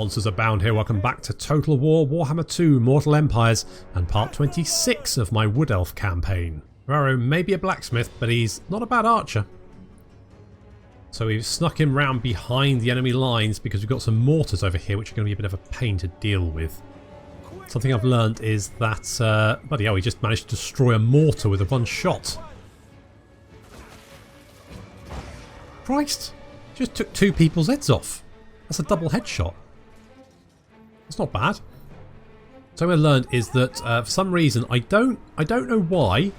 Monsters abound here. Welcome back to Total War Warhammer 2 Mortal Empires and part 26 of my Wood Elf campaign. Raro may be a blacksmith, but he's not a bad archer. So we've snuck him round behind the enemy lines because we've got some mortars over here which are going to be a bit of a pain to deal with. Something I've learned is that, bloody hell, he just managed to destroy a mortar with a one shot. Christ! Just took two people's heads off. That's a double headshot. It's not bad. Something I learned is that for some reason, I don't know why,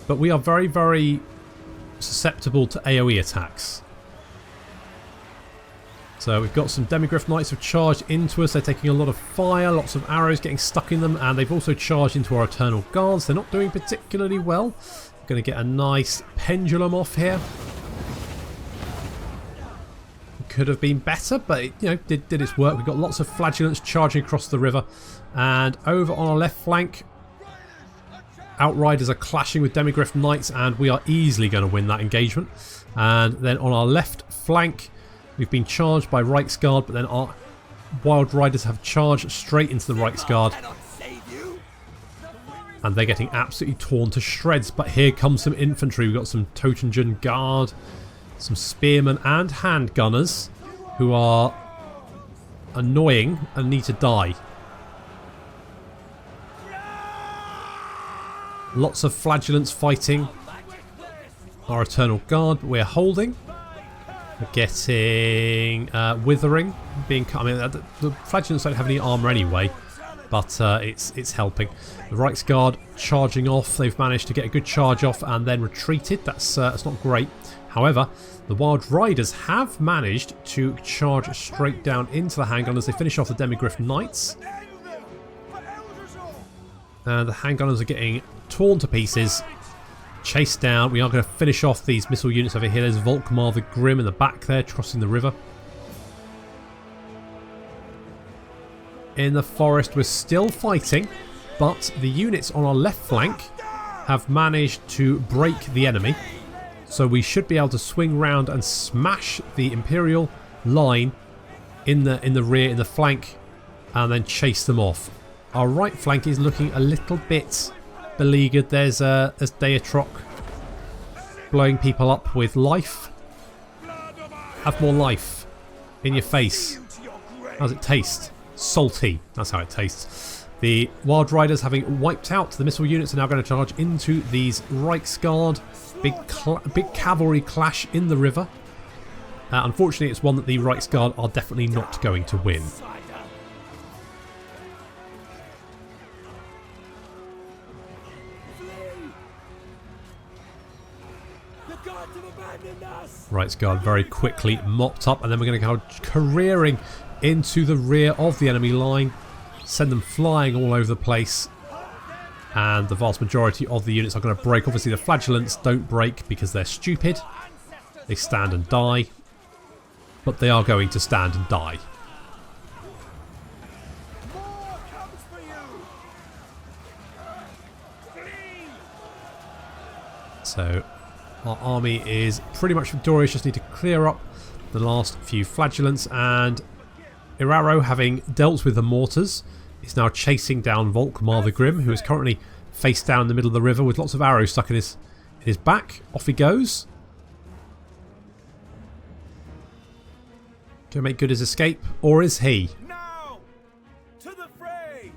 but we are very, very susceptible to AoE attacks. So we've got some Demigryph Knights who have charged into us. They're taking a lot of fire, lots of arrows getting stuck in them, and they've also charged into our Eternal Guards. They're not doing particularly well. We're going to get a nice pendulum off here. Could have been better, but it, you know, did its work. We've got lots of flagellants charging across the river, and over on our left flank, Outriders are clashing with Demigryph Knights, and we are easily going to win that engagement. And then on our left flank, we've been charged by Reiksguard, but then our Wild Riders have charged straight into the Reiksguard, and they're getting absolutely torn to shreds. But here comes some infantry. We've got some Totungen Guard, some spearmen and handgunners who are annoying and need to die. Lots of flagellants fighting our Eternal Guard, but we're holding. We're getting withering being cut. I mean, the flagellants don't have any armour anyway, but it's helping. The Reiksguard charging off. They've managed to get a good charge off and then retreated. That's not great. However, the Wild Riders have managed to charge straight down into the handgunners. They finish off the Demigryph Knights. And the handgunners are getting torn to pieces, chased down. We are going to finish off these missile units over here. There's Volkmar the Grim in the back there, crossing the river. In the forest, we're still fighting, but the units on our left flank have managed to break the enemy. So we should be able to swing round and smash the Imperial line in the rear, in the flank, and then chase them off. Our right flank is looking a little bit beleaguered. There's Daetroc blowing people up with life. Have more life in your face. How's it taste? Salty. That's how it tastes. The Wild Riders, having wiped out the missile units, are now going to charge into these Reiksguard. Big cavalry clash in the river. Unfortunately, it's one that the Reiksguard are definitely not going to win. Reiksguard very quickly mopped up, and then we're going to go careering into the rear of the enemy line, send them flying all over the place. And the vast majority of the units are going to break. Obviously the flagellants don't break because they're stupid. They stand and die. But they are going to stand and die. So our army is pretty much victorious. Just need to clear up the last few flagellants. And Iraro, having dealt with the mortars, is now chasing down Volkmar the Grim, who is currently face down in the middle of the river with lots of arrows stuck in his back. Off he goes. To make good his escape, or is he? Now, to the fray.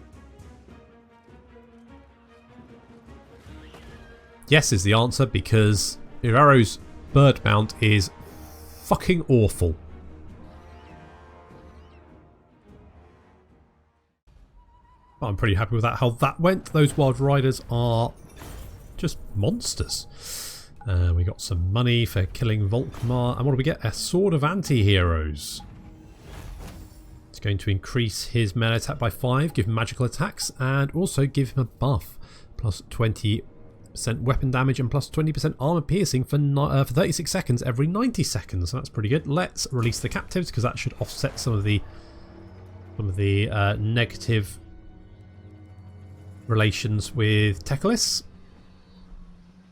Yes is the answer, because Iraro's bird mount is fucking awful. I'm pretty happy with how that went. Those Wild Riders are just monsters. We got some money for killing Volkmar. And what do we get? A Sword of Anti-Heroes. It's going to increase his melee attack by 5, give him magical attacks, and also give him a buff. Plus 20% weapon damage and plus 20% armor piercing for 36 seconds every 90 seconds. So that's pretty good. Let's release the captives, because that should offset some of the negative relations with Tekalis.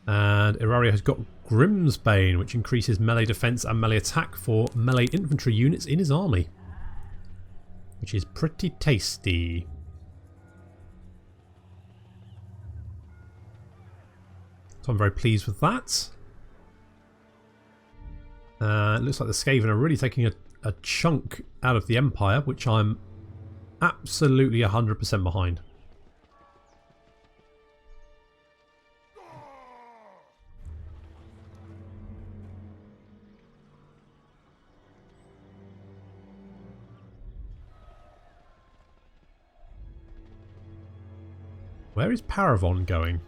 And Irario has got Grimsbane, which increases melee defense and melee attack for melee infantry units in his army. which is pretty tasty. So I'm very pleased with that. It looks like the Skaven are really taking a chunk out of the Empire, which I'm absolutely 100% behind. Where is Paravon going?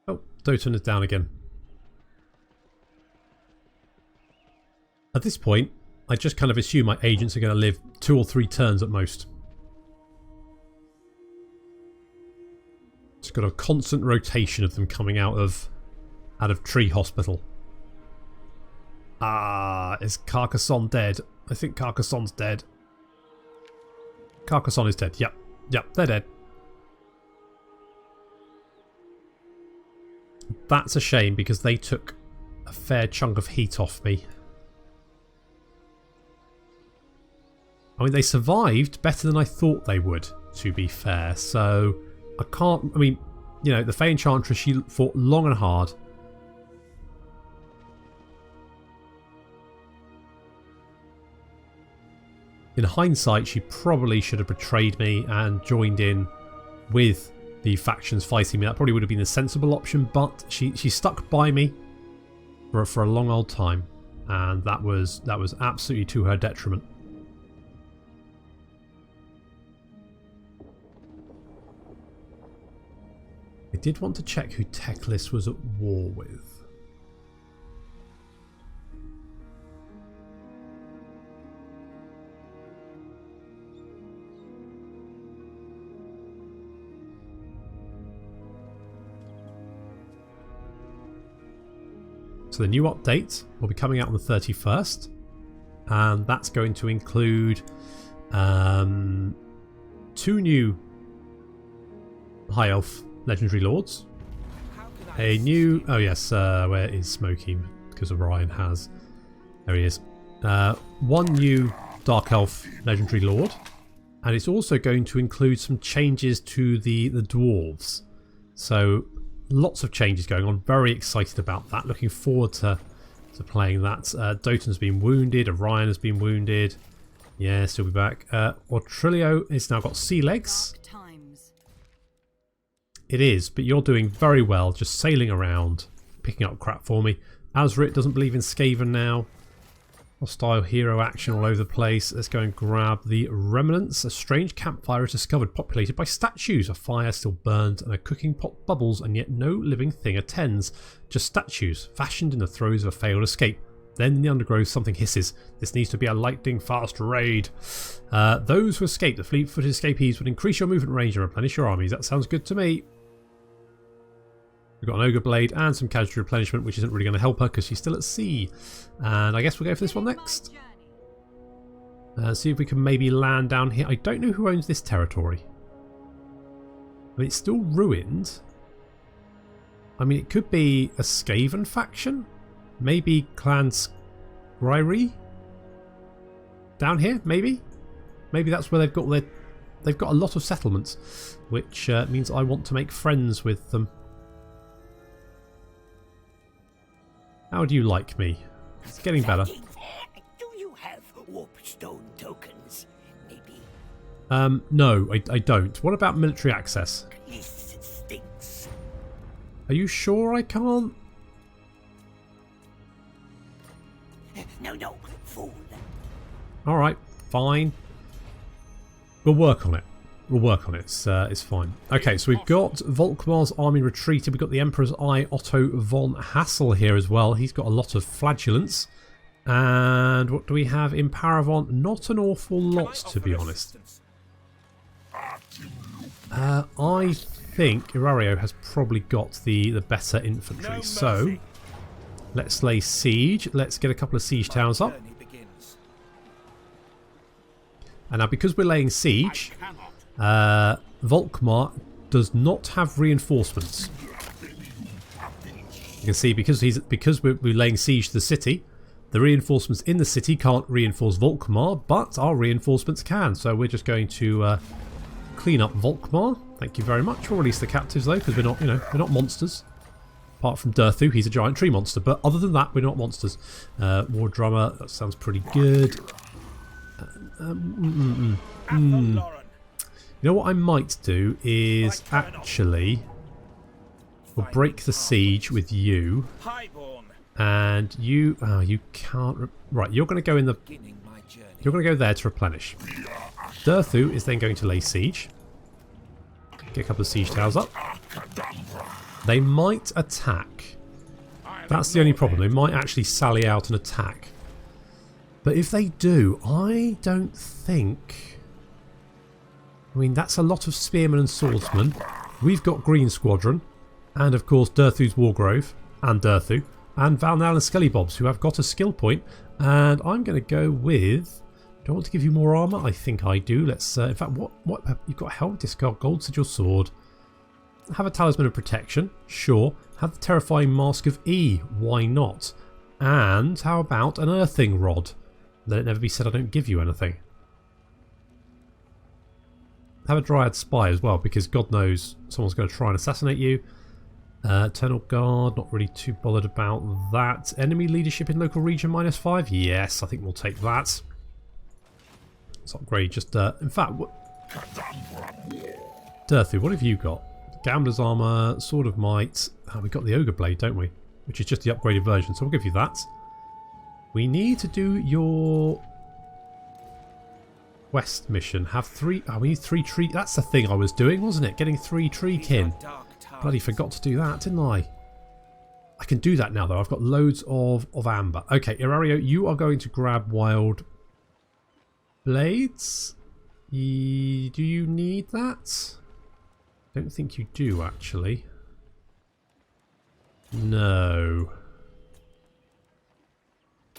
Oh, Doton is down again. At this point, I just kind of assume my agents are going to live 2 or 3 turns at most. It's got a constant rotation of them coming out of Tree Hospital. Ah, is Carcassonne dead? I think Carcassonne's dead. Carcassonne is dead. Yep, they're dead. That's a shame because they took a fair chunk of heat off me. I mean, they survived better than I thought they would, to be fair. So, I can't... I mean, you know, the Fey Enchantress, she fought long and hard. In hindsight, she probably should have betrayed me and joined in with the factions fighting me. That probably would have been a sensible option, but she stuck by me for a long old time, and that was absolutely to her detriment. I did want to check who Teclis was at war with. So the new update will be coming out on the 31st, and that's going to include 2 new High Elf Legendary Lords, a new... oh yes, where is Smokey? Because Orion has... there he is. 1 new Dark Elf Legendary Lord, and it's also going to include some changes to the Dwarves. So lots of changes going on. Very excited about that. Looking forward to playing that. Doton's been wounded. Orion has been wounded. Yes, he'll be back. Ortrilio has now got sea legs. It is, but you're doing very well just sailing around, picking up crap for me. Azrit doesn't believe in Skaven now. Hostile hero action all over the place. Let's go and grab the remnants. A strange campfire is discovered, populated by statues. A fire still burns and a cooking pot bubbles, and yet no living thing attends. Just statues, fashioned in the throes of a failed escape. Then in the undergrowth something hisses. This needs to be a lightning fast raid. Those who escape, the fleet-footed escapees, would increase your movement range and replenish your armies. That sounds good to me. We've got an Ogre Blade and some casualty replenishment, which isn't really going to help her because she's still at sea. And I guess we'll go for this one next. See if we can maybe land down here. I don't know who owns this territory. I mean, it's still ruined. I mean, it could be a Skaven faction. Maybe Clan Dryrain? Down here, maybe? Maybe that's where they've got their... they've got a lot of settlements, which means I want to make friends with them. How do you like me? It's getting better. Do you have warpstone tokens? Maybe. No, I don't. What about military access? At least it stinks. Are you sure I can't? No, fool. Alright, fine. We'll work on it. We'll work on it. It's fine. Okay, so we've got Volkmar's army retreated. We've got the Emperor's Eye, Otto von Hassel here as well. He's got a lot of flatulence. And what do we have in Paravon? Not an awful lot, to be honest. I think Irario has probably got the better infantry. So let's lay siege. Let's get a couple of siege towers up. And now because we're laying siege, Volkmar does not have reinforcements. You can see because we're laying siege to the city, the reinforcements in the city can't reinforce Volkmar, but our reinforcements can. So we're just going to clean up Volkmar. Thank you very much. We'll release the captives though, because we're not, we're not monsters. Apart from Durthu, he's a giant tree monster. But other than that, we're not monsters. War drummer, that sounds pretty good. You know what I might do is actually we'll break the siege with you, and you you can't. Right, you're going to go in the. You're going to go there to replenish. Durthu is then going to lay siege. Get a couple of siege towers up. They might attack. That's the only problem. They might actually sally out and attack. But if they do, I don't think... I mean, that's a lot of spearmen and swordsmen. We've got Green Squadron. And, of course, Durthu's Wargrove. And Durthu. And Valnal and Skellybobs, who have got a skill point. And I'm going to go with... Do I want to give you more armour? I think I do. Let's... in fact, what you've got help, discard gold, sigil sword. Have a Talisman of Protection. Sure. Have the Terrifying Mask of E. Why not? And how about an Earthing Rod? Let it never be said I don't give you anything. Have a Dryad Spy as well, because God knows someone's going to try and assassinate you. Eternal Guard, not really too bothered about that. Enemy leadership in local region -5? Yes, I think we'll take that. Let's upgrade just... in fact... Durthu, what have you got? Gambler's Armour, Sword of Might. Oh, we've got the Ogre Blade, don't we? Which is just the upgraded version, so we'll give you that. We need to do your quest mission. Have 3... Oh, we need 3 tree... That's the thing I was doing, wasn't it? Getting 3 tree kin. Bloody forgot to do that, didn't I? I can do that now, though. I've got loads of amber. Okay, Irario, you are going to grab Wild Blades. Do you need that? I don't think you do, actually. No.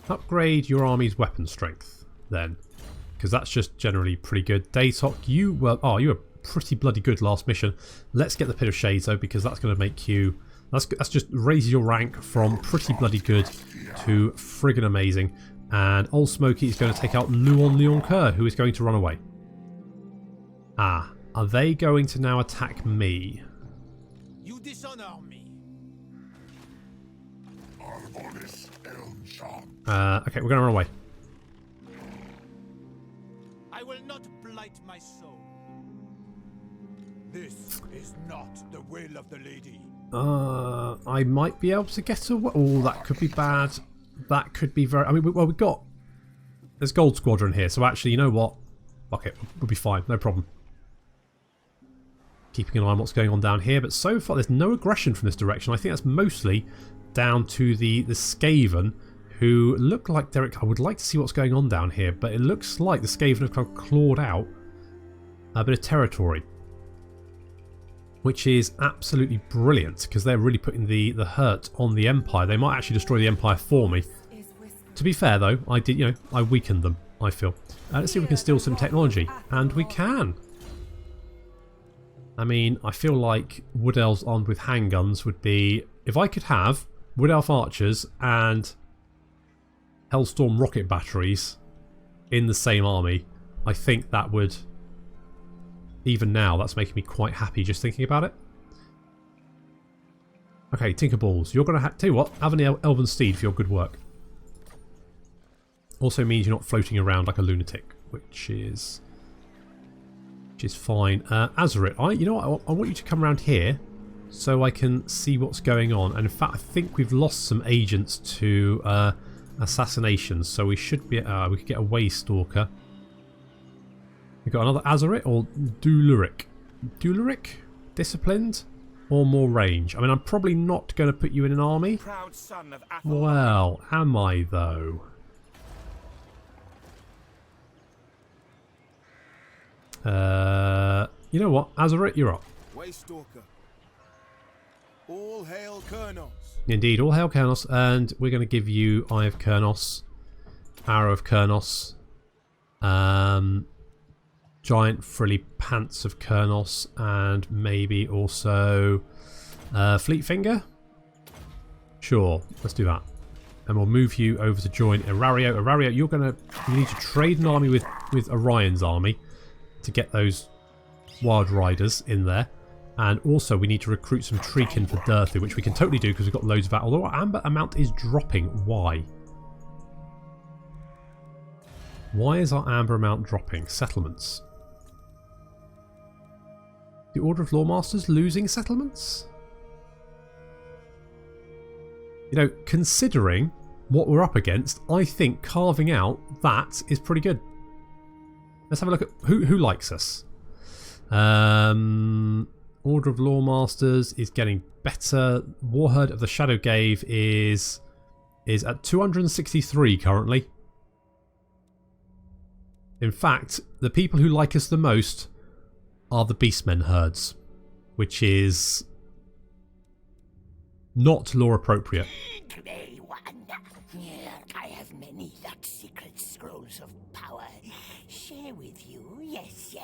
Upgrade your army's weapon strength, then. Because that's just generally pretty good. Daytok, you were... Oh, you were pretty bloody good last mission. Let's get the Pit of Shades, though, because that's going to make you... That's just raise your rank from pretty bloody good to friggin' amazing. And Old Smoky is going to take out Luon Leoncoeur, who is going to run away. Ah, are they going to now attack me? You dishonor me. Okay, we're going to run away. I will not blight my soul. This is not the will of the lady. I might be able to get away. Oh, that could be bad. That could be very... I mean, well, we've got... There's Gold Squadron here, so actually, you know what? Fuck it, we'll be fine, no problem. Keeping an eye on what's going on down here, but so far there's no aggression from this direction. I think that's mostly down to the Skaven, who look like they're... I would like to see what's going on down here, but it looks like the Skaven have kind of clawed out a bit of territory, which is absolutely brilliant, because they're really putting the hurt on the Empire. They might actually destroy the Empire for me. To be fair, though, I did, I weakened them, I feel. Let's see if we can steal some technology. And we can. I mean, I feel like Wood Elves armed with handguns would be... If I could have Wood Elf archers and Hellstorm rocket batteries in the same army, I think that would... Even now, that's making me quite happy just thinking about it. Okay, Tinkerballs, you're going to tell you what, have an Elven Steed for your good work. Also means you're not floating around like a lunatic, which is fine. Azerit, you know what, I want you to come around here so I can see what's going on. And in fact, I think we've lost some agents to assassinations, so we should be... we could get a Waystalker. We've got another Azurit or Duluric. Duluric? Disciplined? Or more range? I mean, I'm probably not going to put you in an army. Proud son of Athel. Well, am I though? You know what? Azurit, you're up. Waystalker. All hail Crynsos. Indeed, all hail Crynsos, and we're going to give you Eye of Crynsos, Arrow of Crynsos, Giant Frilly Pants of Crynsos, and maybe also Fleet Finger. Sure, let's do that. And we'll move you over to join Erario. Erario, you need to trade an army with Orion's army to get those Wild Riders in there. And also we need to recruit some Treekin for Durthu, which we can totally do because we've got loads of that. Although our amber amount is dropping. Why? Why is our amber amount dropping? Settlements. The Order of Lawmasters losing settlements? You know, considering what we're up against, I think carving out that is pretty good. Let's have a look at who likes us. Order of Lawmasters is getting better. Warherd of the Shadow Gave is at 263 currently. In fact, the people who like us the most are the Beastmen herds, which is not lore appropriate. Grey one. I have many that secret scrolls of power. Share with you, yes.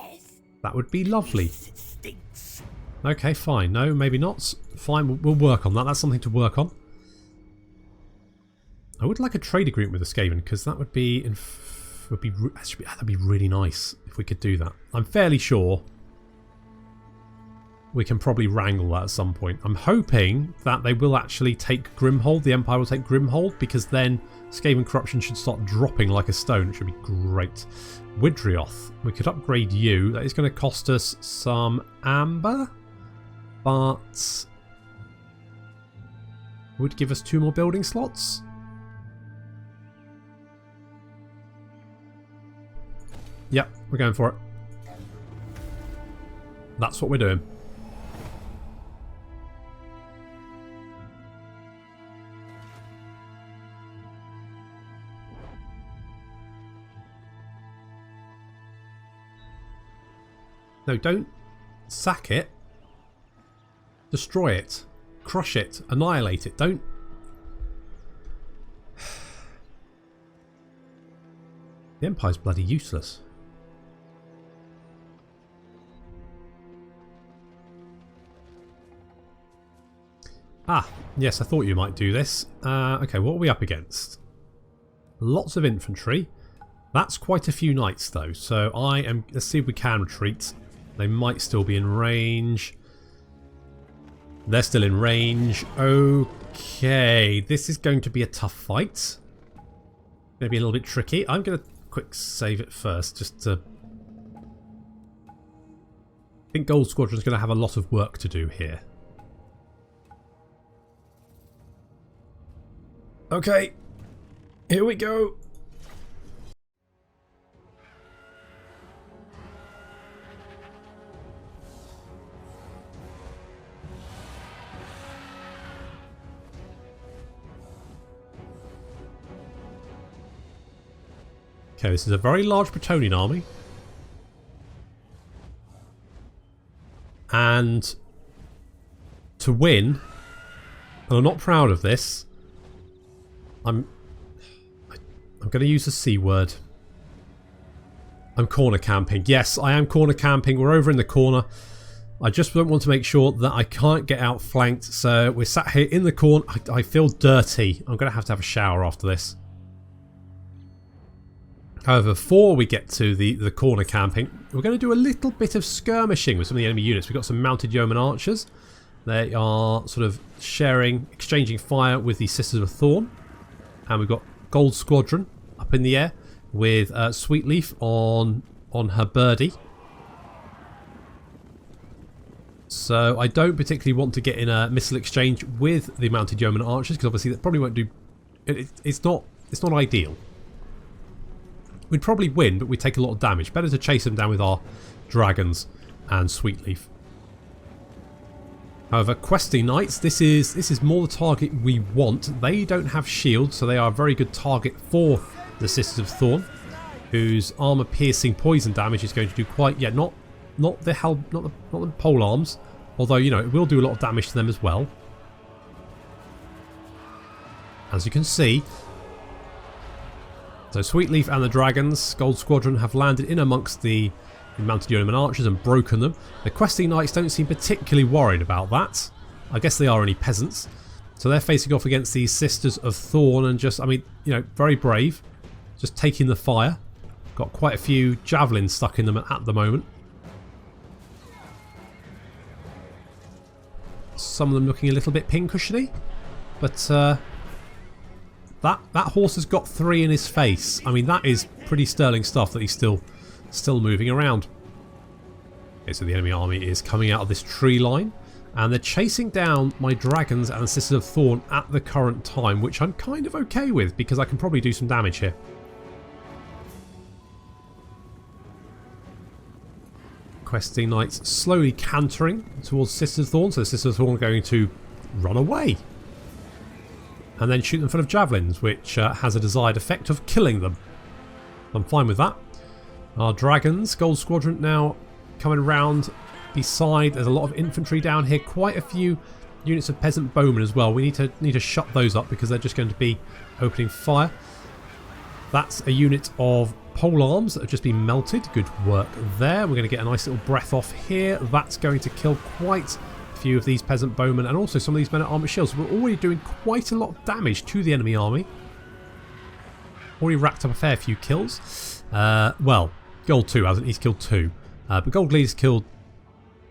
That would be lovely. This stinks. Okay, fine. No, maybe not. Fine, we'll work on that. That's something to work on. I would like a trade agreement with the Skaven because that would be that'd be really nice if we could do that. I'm fairly sure we can probably wrangle that at some point. I'm hoping that they will actually take Grimhold. The Empire will take Grimhold because then Skaven corruption should start dropping like a stone. It should be great. Widrioth. We could upgrade you. That is going to cost us some amber, but would give us 2 more building slots. Yep, we're going for it. That's what we're doing. No, don't sack it. Destroy it. Crush it. Annihilate it. Don't... The Empire's bloody useless. Ah, yes, I thought you might do this. Okay, what are we up against? Lots of infantry. That's quite a few knights, though. So let's see if we can retreat. They might still be in range. They're still in range. Okay, this is going to be a tough fight. Maybe a little bit tricky. I'm going to quick save it first, just to... I think Gold Squadron's going to have a lot of work to do here. Okay, here we go. Okay, this is a very large Bretonnian army. And to win, and I'm not proud of this, I'm going to use the C word. I'm corner camping. Yes, I am corner camping. We're over in the corner. I just don't want to make sure that I can't get outflanked. So we're sat here in the corner. I feel dirty. I'm going to have a shower after this. However, before we get to the corner camping, we're going to do a little bit of skirmishing with some of the enemy units. We've got some mounted yeoman archers. They are sort of exchanging fire with the Sisters of Thorn. And we've got Gold Squadron up in the air with Sweetleaf on her birdie. So I don't particularly want to get in a missile exchange with the mounted yeoman archers because obviously that probably won't do. It's not ideal. We'd probably win, but we'd take a lot of damage. Better to chase them down with our dragons and Sweetleaf. However, Questing Knights, this is more the target we want. They don't have shields, so they are a very good target for the Sisters of Thorn, whose armor-piercing poison damage is going to do quite... Yeah, not the pole arms, although, you know, it will do a lot of damage to them as well. As you can see, so Sweetleaf and the dragons, Gold Squadron, have landed in amongst the mounted yeoman archers and broken them. The Questing Knights don't seem particularly worried about that. I guess they are only peasants. So they're facing off against these Sisters of Thorn and just, I mean, you know, very brave. Just taking the fire. Got quite a few javelins stuck in them at the moment. Some of them looking a little bit pincushiony. But that horse has got 3 in his face. I mean, that is pretty sterling stuff that he's still moving around. Okay, so the enemy army is coming out of this tree line. And they're chasing down my dragons and the Sisters of Thorn at the current time, which I'm kind of okay with because I can probably do some damage here. Questing Knights slowly cantering towards Sisters of Thorn, so the Sisters of Thorn are going to run away. And then shoot them full of javelins, which has a desired effect of killing them. I'm fine with that. Our dragons, Gold Squadron now coming around beside. There's a lot of infantry down here, quite a few units of peasant bowmen as well. We need to shut those up because they're just going to be opening fire. That's a unit of pole arms that have just been melted. Good work there. We're going to get a nice little breath off here. That's going to kill quite a few of these peasant bowmen and also some of these men at armoured shields. So we're already doing quite a lot of damage to the enemy army. Already racked up a fair few kills. Well, Gold 2 hasn't. He's killed 2. But Gold Lee's killed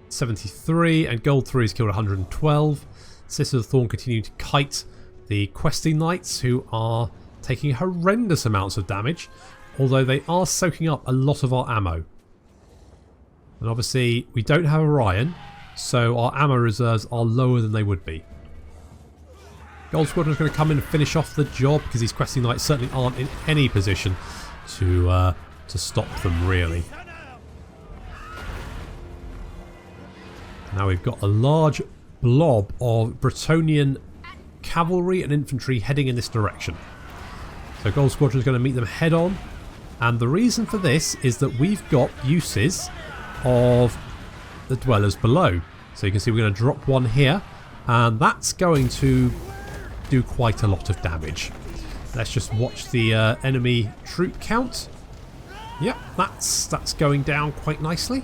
73 and Gold 3 has killed 112. Sisters of Thorn continue to kite the Questing Knights, who are taking horrendous amounts of damage, although they are soaking up a lot of our ammo. And obviously we don't have Orion, so our ammo reserves are lower than they would be. Gold Squadron is going to come in and finish off the job because these Questing Knights certainly aren't in any position to stop them, really. Now we've got a large blob of Bretonnian cavalry and infantry heading in this direction. So Gold Squadron is going to meet them head on. And the reason for this is that we've got uses of the dwellers below. So you can see we're going to drop one here. And that's going to do quite a lot of damage. Let's just watch the enemy troop count. Yep, that's going down quite nicely.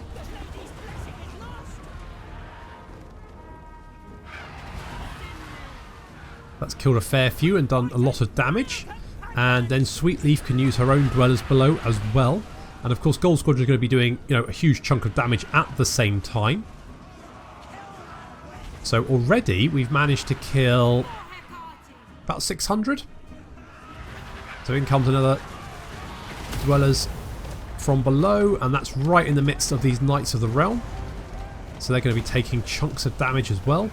That's killed a fair few and done a lot of damage. And then Sweetleaf can use her own dwellers below as well. And of course Gold Squadron is going to be doing, you know, a huge chunk of damage at the same time. So already we've managed to kill about 600. So in comes another dwellers from below, and that's right in the midst of these Knights of the Realm. So they're going to be taking chunks of damage as well.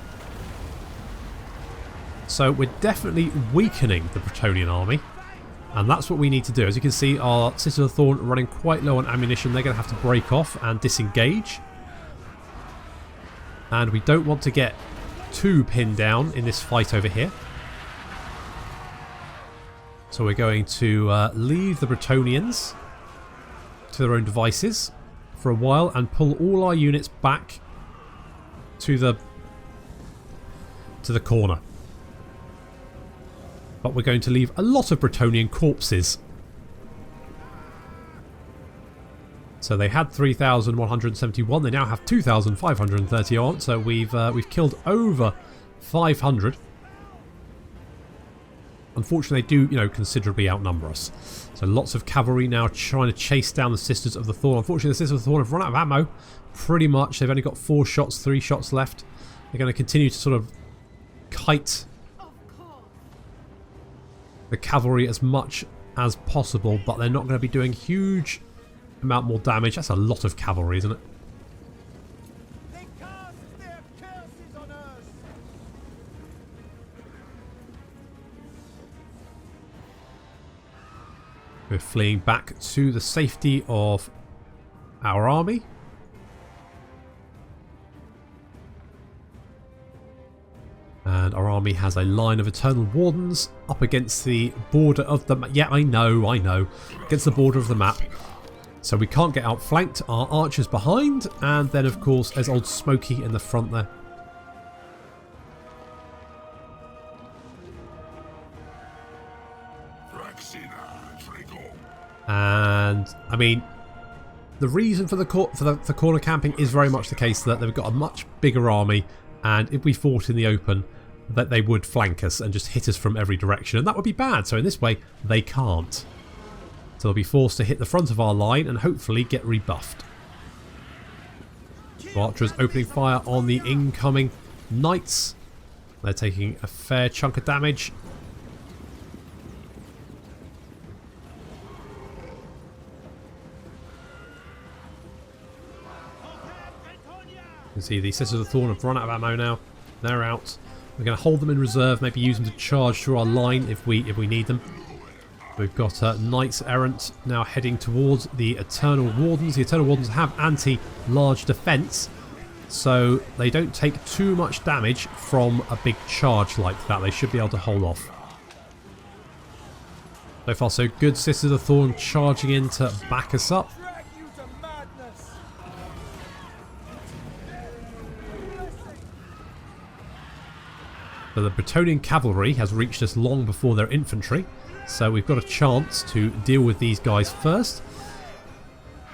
So we're definitely weakening the Bretonnian army. And that's what we need to do. As you can see, our Sisters of Thorn are running quite low on ammunition. They're going to have to break off and disengage. And we don't want to get too pinned down in this fight over here. So we're going to leave the Bretonnians to their own devices for a while and pull all our units back to the corner. But we're going to leave a lot of Bretonnian corpses. So they had 3,171. They now have 2,530 on. So we've killed over 500. Unfortunately, they do, you know, considerably outnumber us. So lots of cavalry now trying to chase down the Sisters of the Thorn. Unfortunately, the Sisters of the Thorn have run out of ammo. Pretty much. They've only got 4 shots, 3 shots left. They're going to continue to sort of kite the cavalry as much as possible, but they're not going to be doing huge amount more damage. That's a lot of cavalry, isn't it? They cast their curses on us. We're fleeing back to the safety of our army. And our army has a line of Eternal Wardens up against the border of the map. Yeah, I know. Against the border of the map. So we can't get outflanked. Our archers behind. And then, of course, there's old Smokey in the front there. And, I mean, the reason for the corner camping is very much the case that they've got a much bigger army. And if we fought in the open, that they would flank us and just hit us from every direction. And that would be bad. So in this way, they can't. So they'll be forced to hit the front of our line and hopefully get rebuffed. So archers opening fire on the incoming knights. They're taking a fair chunk of damage. You can see the Sisters of the Thorn have run out of ammo now. They're out. We're going to hold them in reserve, maybe use them to charge through our line if we need them. We've got Knights Errant now heading towards the Eternal Wardens. The Eternal Wardens have anti-large defense, so they don't take too much damage from a big charge like that. They should be able to hold off. So far so good. Sisters of the Thorn charging in to back us up. But the Bretonnian cavalry has reached us long before their infantry, so we've got a chance to deal with these guys first.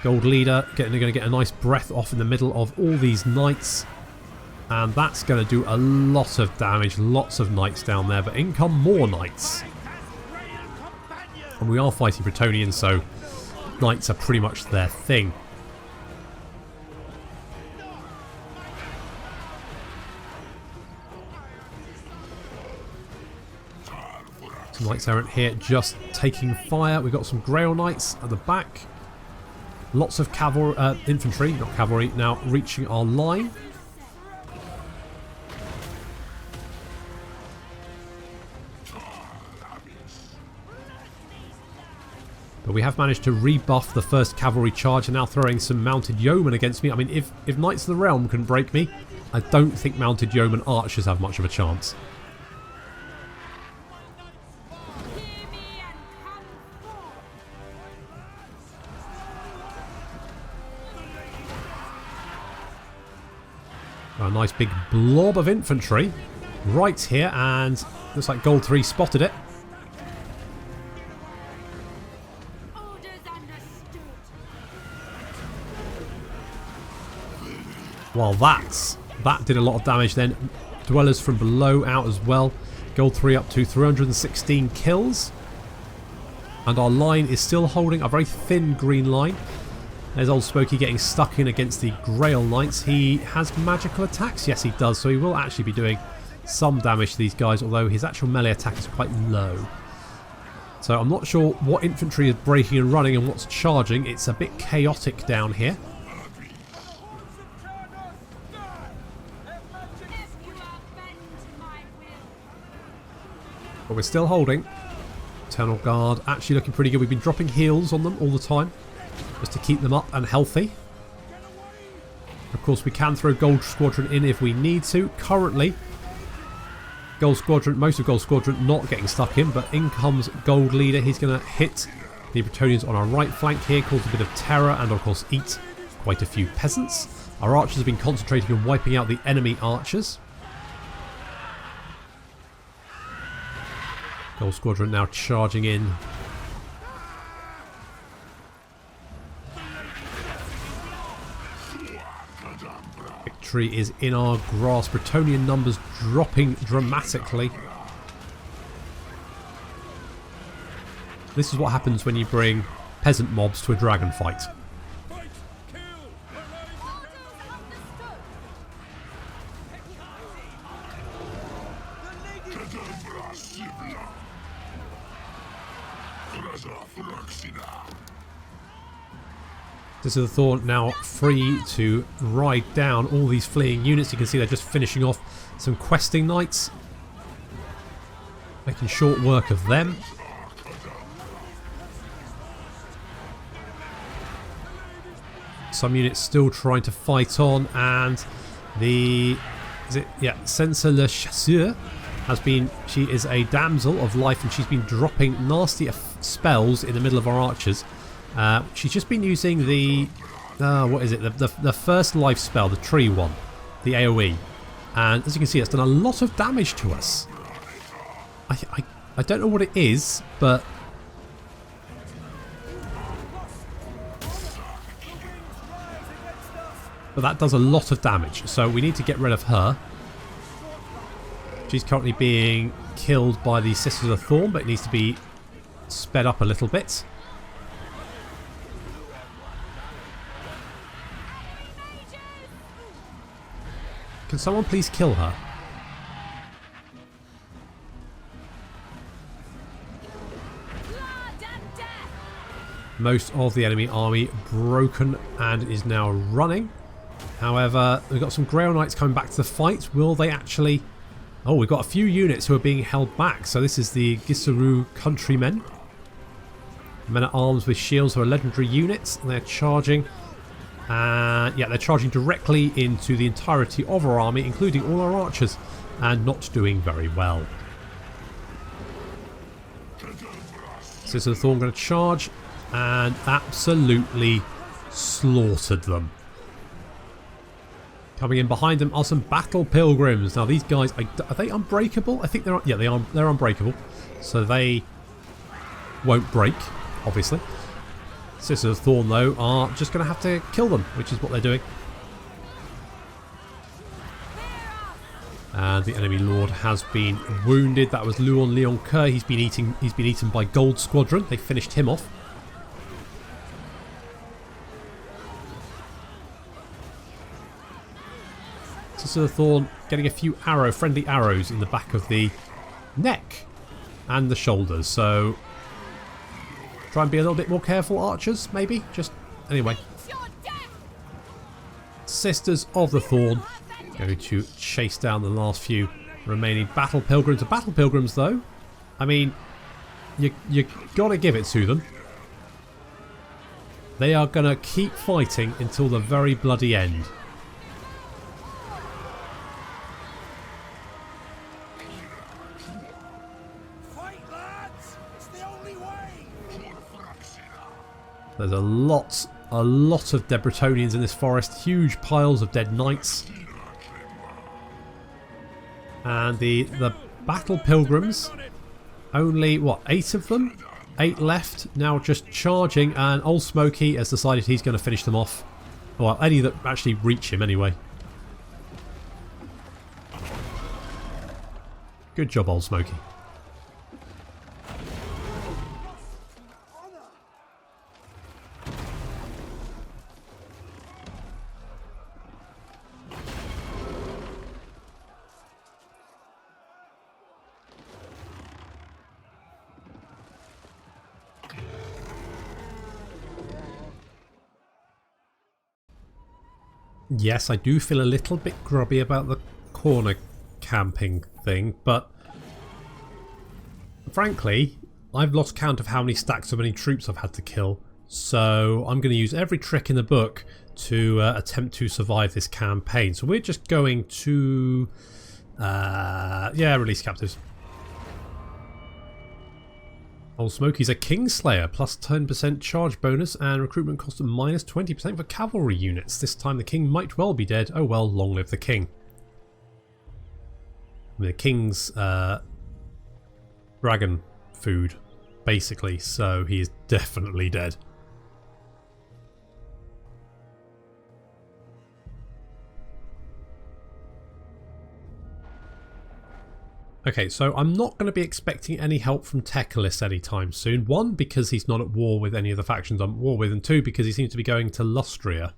Gold Leader going to get a nice breath off in the middle of all these knights, and that's going to do a lot of damage. Lots of knights down there, but in come more knights. And we are fighting Bretonnians, so knights are pretty much their thing. Knights Errant here just taking fire. We've got some Grail Knights at the back. Lots of infantry, not cavalry, now reaching our line. But we have managed to rebuff the first cavalry charge and now throwing some mounted yeomen against me. I mean, if Knights of the Realm can break me, I don't think mounted yeomen archers have much of a chance. A nice big blob of infantry right here, and looks like Gold 3 spotted it. Well, that did a lot of damage then. Dwellers from below out as well. Gold 3 up to 316 kills. And our line is still holding a very thin green line. There's old Smokey getting stuck in against the Grail Knights. He has magical attacks. Yes, he does. So he will actually be doing some damage to these guys, although his actual melee attack is quite low. So I'm not sure what infantry is breaking and running and what's charging. It's a bit chaotic down here. But we're still holding. Eternal Guard actually looking pretty good. We've been dropping heals on them all the time, just to keep them up and healthy. Of course, we can throw Gold Squadron in if we need to. Currently, Gold Squadron, most of Gold Squadron not getting stuck in, but in comes Gold Leader. He's going to hit the Bretonnians on our right flank here, cause a bit of terror, and of course eat quite a few peasants. Our archers have been concentrating on wiping out the enemy archers. Gold Squadron now charging in. Victory is in our grasp. Bretonnian numbers dropping dramatically. This is what happens when you bring peasant mobs to a dragon fight. This is the Thorn now free to ride down all these fleeing units. You can see they're just finishing off some questing knights, making short work of them. Some units still trying to fight on, and the Censor Le Chasseur has been, she is a damsel of life, and she's been dropping nasty spells in the middle of our archers. She's just been using the what is it, the first life spell, the tree one, the AoE, and as you can see, it's done a lot of damage to us. I don't know what it is, but that does a lot of damage, so we need to get rid of her. She's currently being killed by the Sisters of Thorn, but it needs to be sped up a little bit. Can someone please kill her? Most of the enemy army broken and is now running. However, we've got some Grail Knights coming back to the fight. Will they actually... Oh, we've got a few units who are being held back. So this is the Gisaru Countrymen. Men at arms with shields who are legendary units. They're charging. Yeah, they're charging directly into the entirety of our army, including all our archers, and not doing very well. Sisters of the Thorn going to charge and absolutely slaughtered them. Coming in behind them are some Battle Pilgrims. Now these guys, are they unbreakable? I think they're, yeah, they're unbreakable. So they won't break, obviously. Sisters of Thorn, though, are just going to have to kill them, which is what they're doing. And the enemy lord has been wounded. That was Luon Leon Kerr. He's been eaten by Gold Squadron. They finished him off. Sisters of Thorn getting a few friendly arrows in the back of the neck and the shoulders. So try and be a little bit more careful, archers, maybe. Just anyway. Sisters of the Thorn going to chase down the last few remaining Battle Pilgrims. The Battle Pilgrims, though, I mean, you gotta give it to them. They are gonna keep fighting until the very bloody end. There's a lot of dead Bretonians in this forest. Huge piles of dead knights. And the Battle Pilgrims, only, what, 8 of them? 8 left, now just charging, and Old Smokey has decided he's going to finish them off. Well, any that actually reach him anyway. Good job, Old Smokey. Yes, I do feel a little bit grubby about the corner camping thing, but frankly, I've lost count of how many stacks of many troops I've had to kill, so I'm going to use every trick in the book to attempt to survive this campaign. So we're just going to, release captives. Old Smokey's a Kingslayer, plus 10% charge bonus and recruitment cost of minus 20% for cavalry units. This time the king might well be dead. Oh well, long live the king. I mean, the king's dragon food, basically, so he is definitely dead. Okay, so I'm not going to be expecting any help from Tekalis anytime soon. 1, because he's not at war with any of the factions I'm at war with, and 2, because he seems to be going to Lustria.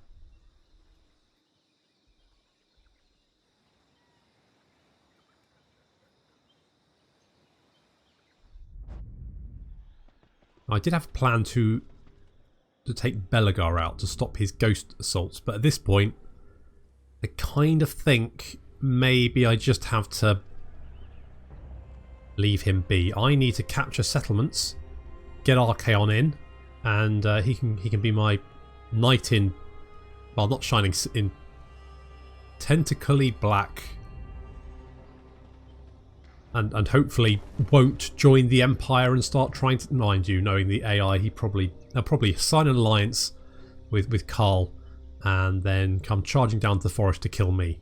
I did have a plan to take Belagar out to stop his ghost assaults, but at this point, I kind of think maybe I just have to leave him be. I need to capture settlements, get Archaon in, and he can be my knight in Well, not shining, in tentacly black. And hopefully won't join the Empire and start trying to, mind you, knowing the AI, they'll probably sign an alliance with Carl and then come charging down to the forest to kill me.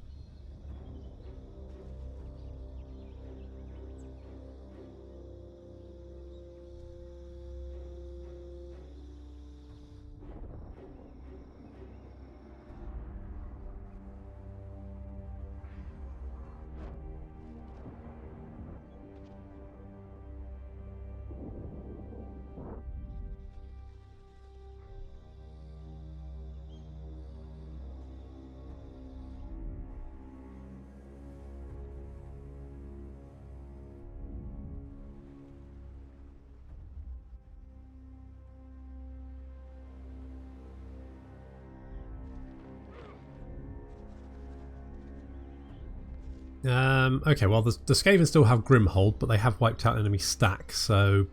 Okay, well, the Skaven still have Grimhold, but they have wiped out enemy stack, so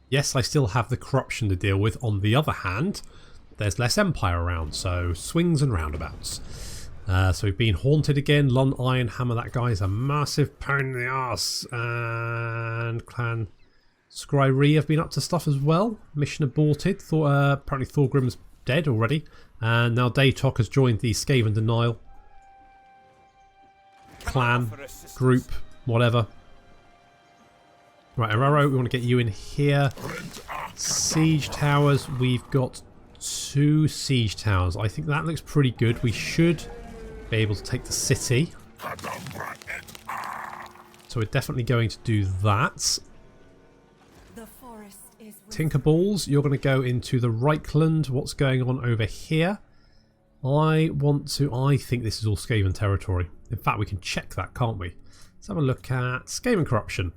yes, I still have the corruption to deal with. On the other hand, there's less Empire around, so swings and roundabouts. So we've been haunted again. Lon Ironhammer, that guy is a massive pain in the ass. And Clan Skryri have been up to stuff as well. Mission aborted. Apparently Thorgrim's dead already. And now Daytok has joined the Skaven Denial clan, group, whatever. Right, Araro, we want to get you in here. Siege towers, we've got 2 siege towers. I think that looks pretty good. We should be able to take the city. So we're definitely going to do that. Tinkerballs, you're going to go into the Reichland. What's going on over here? I think this is all Skaven territory. In fact, we can check that, can't we? Let's have a look at Skaven corruption.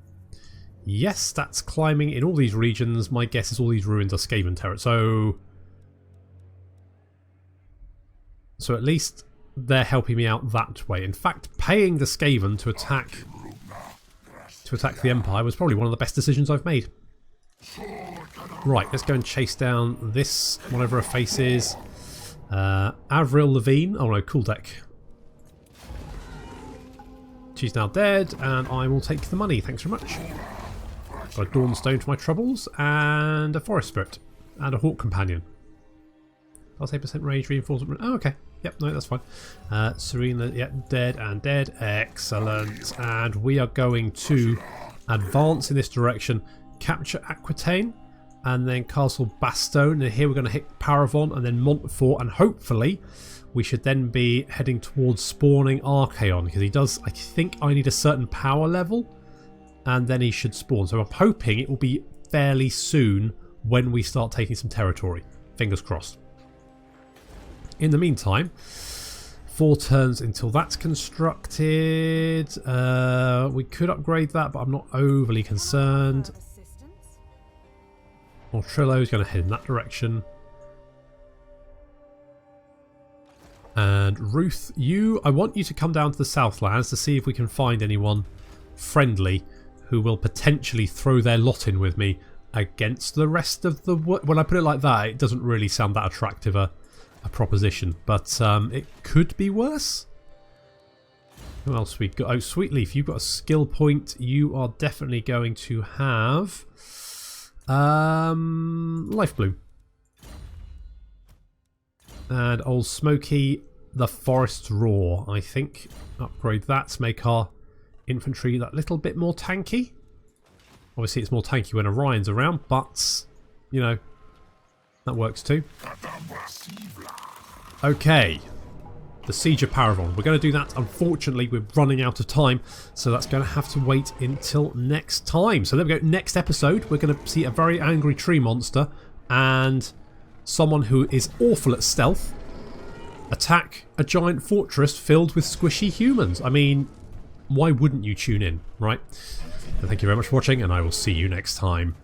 Yes, that's climbing in all these regions. My guess is all these ruins are Skaven territory. So at least they're helping me out that way. In fact, paying the Skaven to attack the Empire was probably one of the best decisions I've made. Right, let's go and chase down this, whatever her face is. Avril Levine. Oh no, cool deck. She's now dead, and I will take the money. Thanks very much. Got a Dawnstone for my troubles, and a Forest Spirit, and a Hawk Companion. I'll say % rage reinforcement. Oh, okay. Yep, no, that's fine. Serena, yeah, dead and dead. Excellent. And we are going to advance in this direction, capture Aquitaine, and then Castle Bastogne. And here we're going to hit Paravon and then Montfort, and hopefully we should then be heading towards spawning Archaon, because he does, I think I need a certain power level, and then he should spawn. So I'm hoping it will be fairly soon when we start taking some territory. Fingers crossed. In the meantime, 4 turns until that's constructed. We could upgrade that, but I'm not overly concerned. Trillo is going to head in that direction. And Ruth, I want you to come down to the Southlands to see if we can find anyone friendly who will potentially throw their lot in with me against the rest of the... When I put it like that, it doesn't really sound that attractive a proposition, but it could be worse. Who else we got? Oh, Sweetleaf, you've got a skill point. You are definitely going to have Life Bloom. And Old Smoky, the Forest's Roar, I think. Upgrade that to make our infantry that little bit more tanky. Obviously it's more tanky when Orion's around, but, you know, that works too. Okay. The Siege of Paravon. We're going to do that. Unfortunately, we're running out of time, so that's going to have to wait until next time. So there we go. Next episode, we're going to see a very angry tree monster and someone who is awful at stealth attack a giant fortress filled with squishy humans. I mean, why wouldn't you tune in, right? So thank you very much for watching, and I will see you next time.